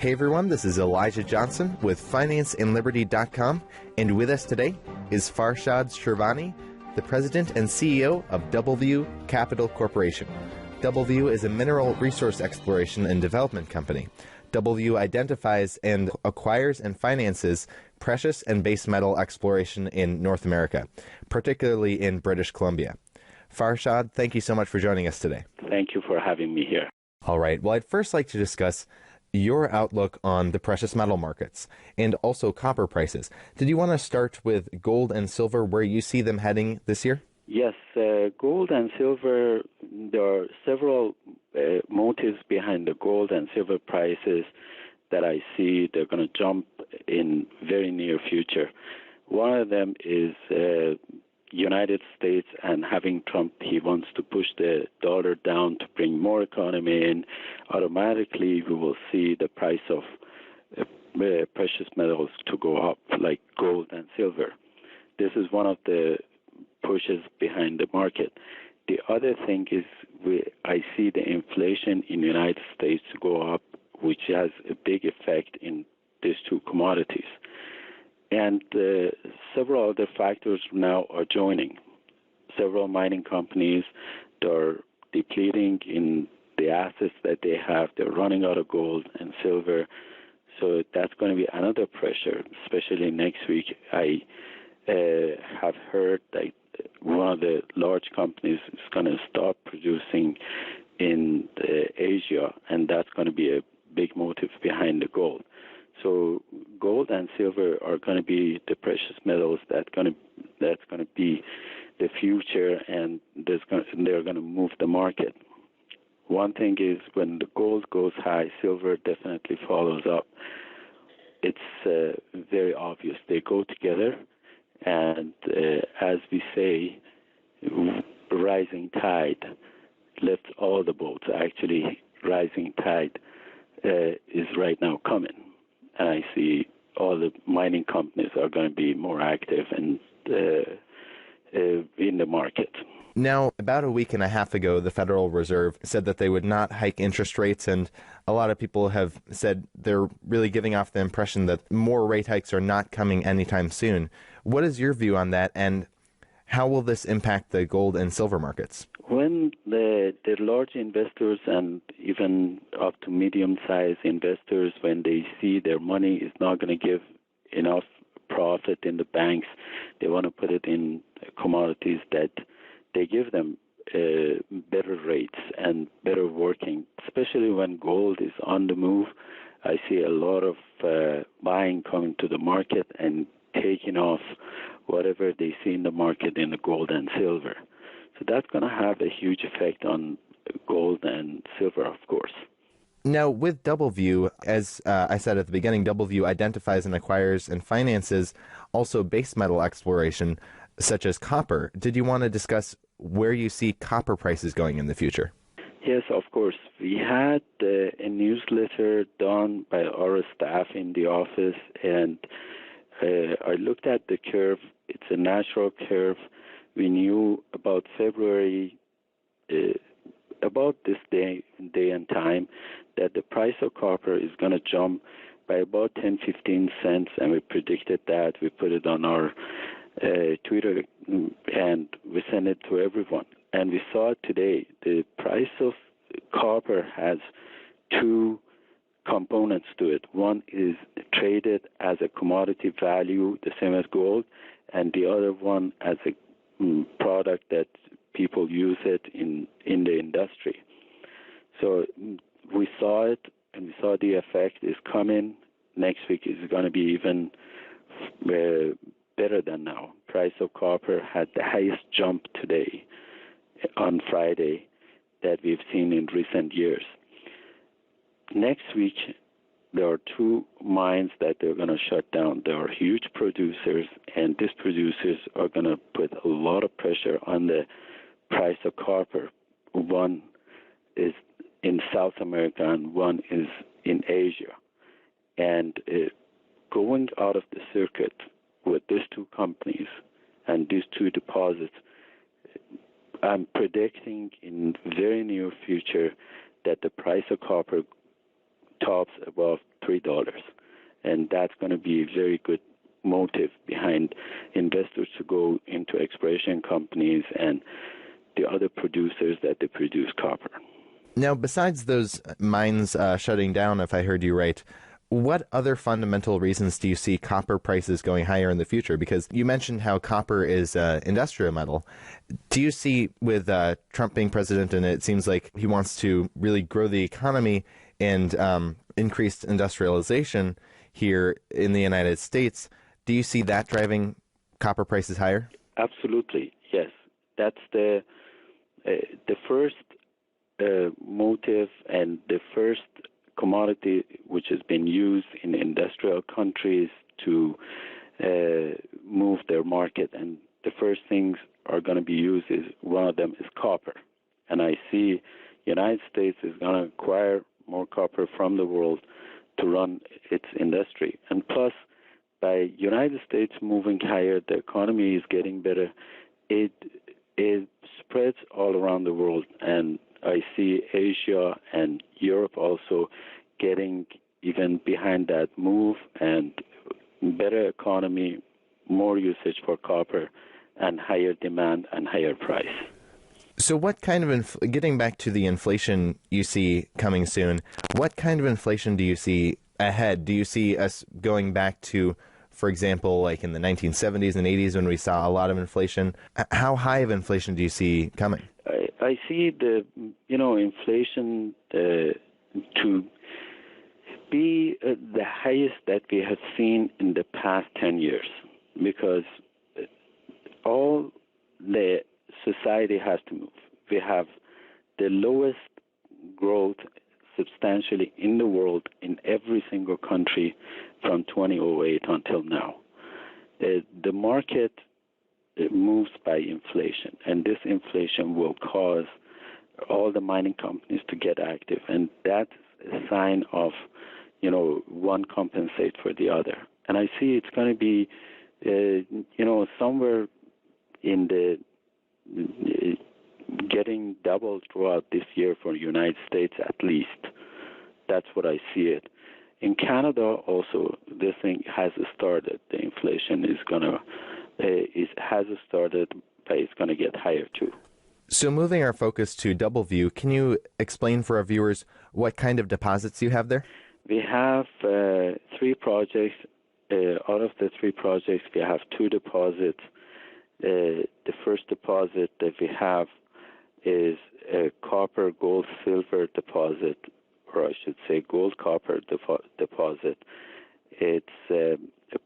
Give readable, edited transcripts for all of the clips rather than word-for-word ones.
Hey everyone, this is Elijah Johnson with FinanceAndLiberty.com, and with us today is Farshad Shirvani, the President and CEO of DoubleView Capital Corporation. DoubleView is a mineral resource exploration and development company. DoubleView identifies and acquires and finances precious and base metal exploration in North America, particularly in British Columbia. Farshad, thank you so much for joining us today. Thank you for having me here. All right. Well, I'd first like to discuss your outlook on the precious metal markets and also copper prices. Did you want to start with gold and silver, where you see them heading this year? Yes, gold and silver, there are several motives behind the gold and silver prices that I see they're going to jump in very near future. One of them is United States and having Trump, he wants to push the dollar down to bring more economy in. Automatically, we will see the price of precious metals to go up, like gold and silver. This is one of the pushes behind the market. The other thing is I see the inflation in the United States to go up, which has a big effect in these two commodities. And several other factors now are joining. Several mining companies are depleting in the assets that they have. They're running out of gold and silver. So that's going to be another pressure, especially next week. I have heard that one of the large companies is going to stop producing in Asia, and that's going to be a big motive behind the gold. So gold and silver are going to be the precious metals that's going to be the future, and they're going to move the market. One thing is when the gold goes high, silver definitely follows up. It's very obvious. They go together, and as we say, rising tide lifts all the boats. Actually, rising tide is right now coming. And I see all the mining companies are going to be more active and in the market. Now, about a week and a half ago, the Federal Reserve said that they would not hike interest rates, and a lot of people have said they're really giving off the impression that more rate hikes are not coming anytime soon. What is your view on that, and how will this impact the gold and silver markets? When the large investors and even up to medium-sized investors, when they see their money is not going to give enough profit in the banks, they want to put it in commodities that they give them better rates and better working, especially when gold is on the move. I see a lot of buying coming to the market and taking off whatever they see in the market in the gold and silver. So that's going to have a huge effect on gold and silver, of course. Now, with DoubleView, as I said at the beginning, DoubleView identifies and acquires and finances also base metal exploration, such as copper. Did you want to discuss where you see copper prices going in the future? Yes, of course. We had a newsletter done by our staff in the office, and I looked at the curve. It's a natural curve. We knew about February, about this day and time, that the price of copper is going to jump by about 10-15 cents, and we predicted that. We put it on our Twitter, and we sent it to everyone. And we saw today the price of copper has two components to it. One is traded as a commodity value, the same as gold, and the other one as a product that people use it in the industry. So we saw it, and we saw the effect is coming. Next week is going to be even better than now. Price of copper had the highest jump today on Friday that we've seen in recent years. Next week, there are two mines that they're going to shut down. They are huge producers, and these producers are going to put a lot of pressure on the price of copper. One is in South America, and one is in Asia. And going out of the circuit with these two companies and these two deposits, I'm predicting in very near future that the price of copper tops above $3. And that's going to be a very good motive behind investors to go into exploration companies and the other producers that they produce copper. Now, besides those mines shutting down, if I heard you right, what other fundamental reasons do you see copper prices going higher in the future? Because you mentioned how copper is industrial metal. Do you see, with Trump being president, and it seems like he wants to really grow the economy and increase industrialization here in the United States, do you see that driving copper prices higher? Absolutely, yes. That's the first motive and the first commodity which has been used in industrial countries to move their market. And the first things are going to be used is one of them is copper. And I see United States is going to acquire more copper from the world to run its industry. And plus, by United States moving higher, the economy is getting better. It spreads all around the world, and I see Asia and Europe also getting even behind that move, and better economy, more usage for copper, and higher demand and higher price. So what kind of, getting back to the inflation you see coming soon, what kind of inflation do you see ahead? Do you see us going back to, for example, like in the 1970s and 80s when we saw a lot of inflation? How high of inflation do you see coming? I see the inflation to be the highest that we have seen in the past 10 years, because all the society has to move. We have the lowest growth substantially in the world in every single country from 2008 until now. The market moves by inflation, and this inflation will cause all the mining companies to get active, and that's a sign of, one compensate for the other. And I see it's going to be, somewhere in the getting double throughout this year for the United States at least. That's what I see it. In Canada also, this thing has started. The inflation is has started, but it's going to get higher too. So moving our focus to Double View, can you explain for our viewers what kind of deposits you have there? We have 3 projects. Out of the 3 projects, we have 2 deposits. The first deposit that we have is a copper, gold, silver deposit, or I should say gold-copper deposit. It's a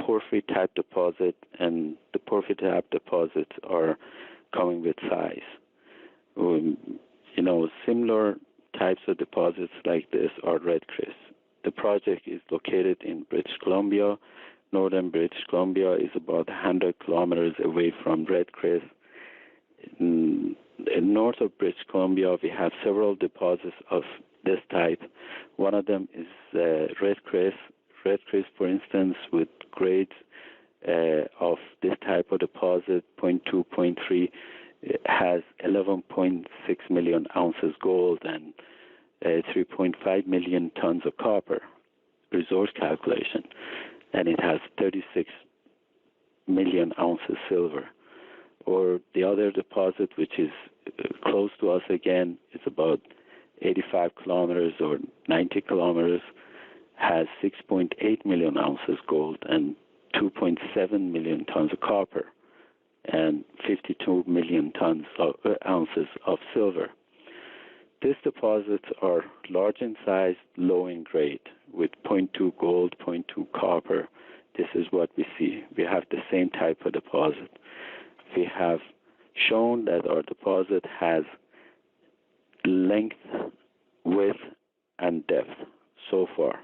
porphyry-type deposit, and the porphyry-type deposits are coming with size. Similar types of deposits like this are red chris. The project is located in British Columbia. Northern British Columbia is about 100 kilometers away from red chris. In north of British Columbia, we have several deposits of this type. One of them is red chris. Red chris, for instance, with grades of this type of deposit, 0.2, 0.3, has 11.6 million ounces gold and 3.5 million tons of copper, resource calculation. And it has 36 million ounces silver. Or the other deposit, which is close to us again, is about 85 kilometers or 90 kilometers, has 6.8 million ounces gold and 2.7 million tons of copper and 52 million ounces of silver. These deposits are large in size, low in grade, with 0.2 gold, 0.2 copper. This is what we see. We have the same type of deposit. We have shown that our deposit has length, width, and depth so far.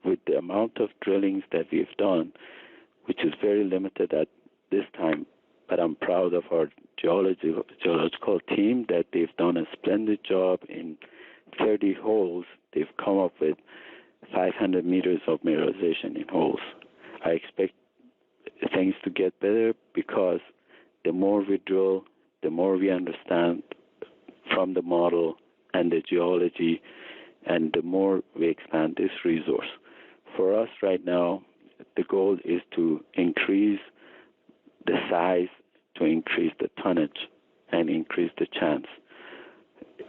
With the amount of drillings that we've done, which is very limited at this time, but I'm proud of our geological team that they've done a splendid job. In 30 holes, they've come up with 500 meters of mineralization in holes. I expect things to get better because the more we drill, the more we understand from the model and the geology, and the more we expand this resource. For us right now, the goal is to increase the size, to increase the tonnage, and increase the chance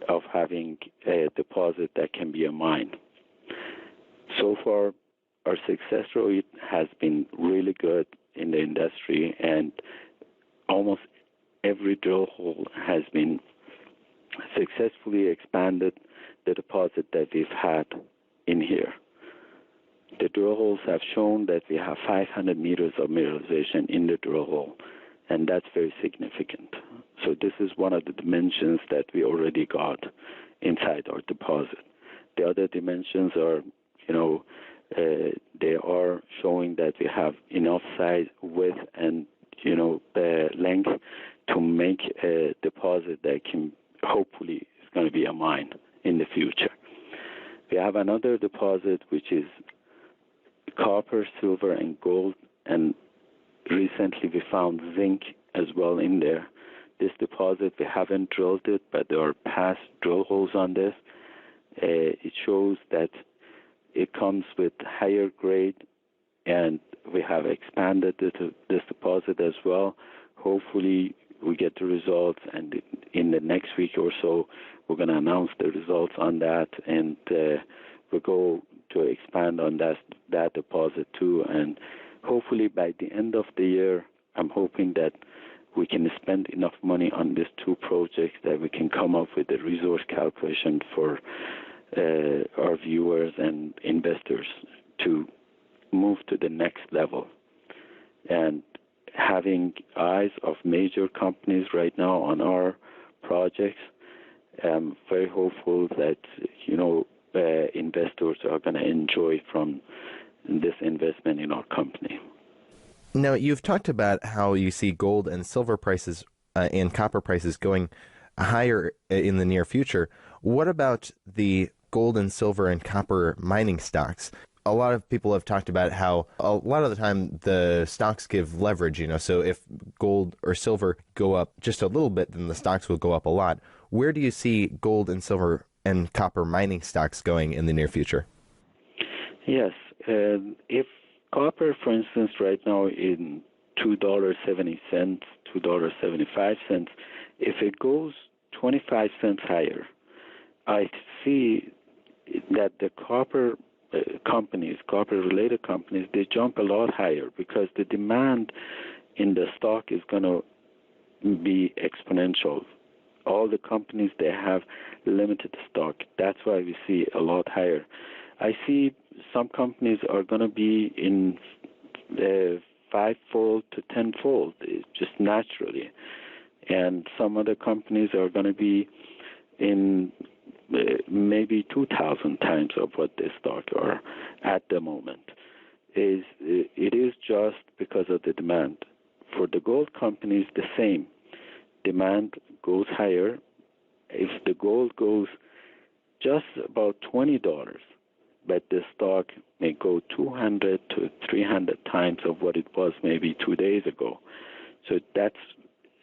of having a deposit that can be a mine. So far, our success rate has been really good in the industry, and almost every drill hole has been successfully expanded the deposit that we've had in here. The drill holes have shown that we have 500 meters of mineralization in the drill hole, and that's very significant. So this is one of the dimensions that we already got inside our deposit. The other dimensions are, they are showing that we have enough size, width, and, the length to make a deposit that can hopefully is going to be a mine in the future. We have another deposit which is copper, silver, and gold, and recently we found zinc as well in there. This deposit, we haven't drilled it, but there are past drill holes on this. It shows that it comes with higher grade, and we have expanded this deposit as well. Hopefully we get the results, and in the next week or so, we're going to announce the results on that, and we'll go to expand on that deposit too. And hopefully by the end of the year, I'm hoping that we can spend enough money on these two projects that we can come up with a resource calculation for our viewers and investors to move to the next level. And having eyes of major companies right now on our projects, I'm very hopeful that, investors are going to enjoy from this investment in our company. Now, you've talked about how you see gold and silver prices and copper prices going higher in the near future. What about the gold and silver and copper mining stocks? A lot of people have talked about how a lot of the time the stocks give leverage, so if gold or silver go up just a little bit, then the stocks will go up a lot. Where do you see gold and silver and copper mining stocks going in the near future? Yes. If copper, for instance, right now in $2.70, $2.75, if it goes 25 cents higher, I see that the copper companies, copper-related companies, they jump a lot higher because the demand in the stock is going to be exponential. All the companies, they have limited stock. That's why we see a lot higher. I see some companies are going to be in five-fold to tenfold, just naturally. And some other companies are going to be in maybe 2,000 times of what they stock are at the moment. It is just because of the demand. For the gold companies, the same. Demand goes higher. If the gold goes just about $20, but the stock may go 200 to 300 times of what it was maybe 2 days ago. So that's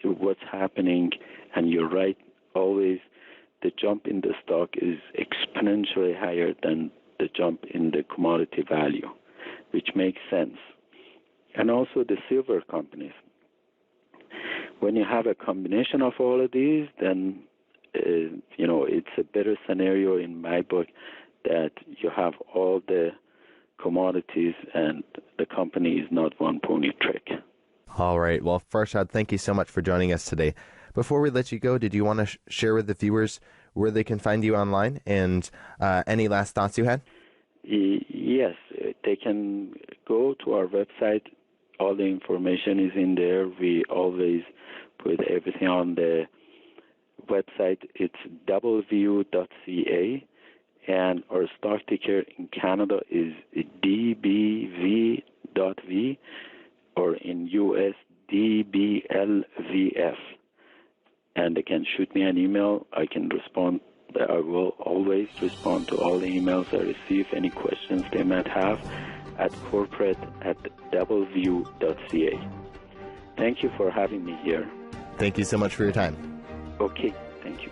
what's happening, and you're right, always the jump in the stock is exponentially higher than the jump in the commodity value, which makes sense. And also the silver companies. When you have a combination of all of these, then it's a better scenario in my book that you have all the commodities and the company is not one pony trick. All right. Well, Farshad, thank you so much for joining us today. Before we let you go, did you want to share with the viewers where they can find you online and any last thoughts you had? Yes, they can go to our website. All the information is in there. We always put everything on the website. It's doublevu.ca, and our stock ticker in Canada is DBV.V, or in US DBLVF. And they can shoot me an email. I can respond. I will always respond to all the emails I receive, any questions they might have, at corporate@doubleview.ca. Thank you for having me here. Thank you so much for your time. Okay, thank you.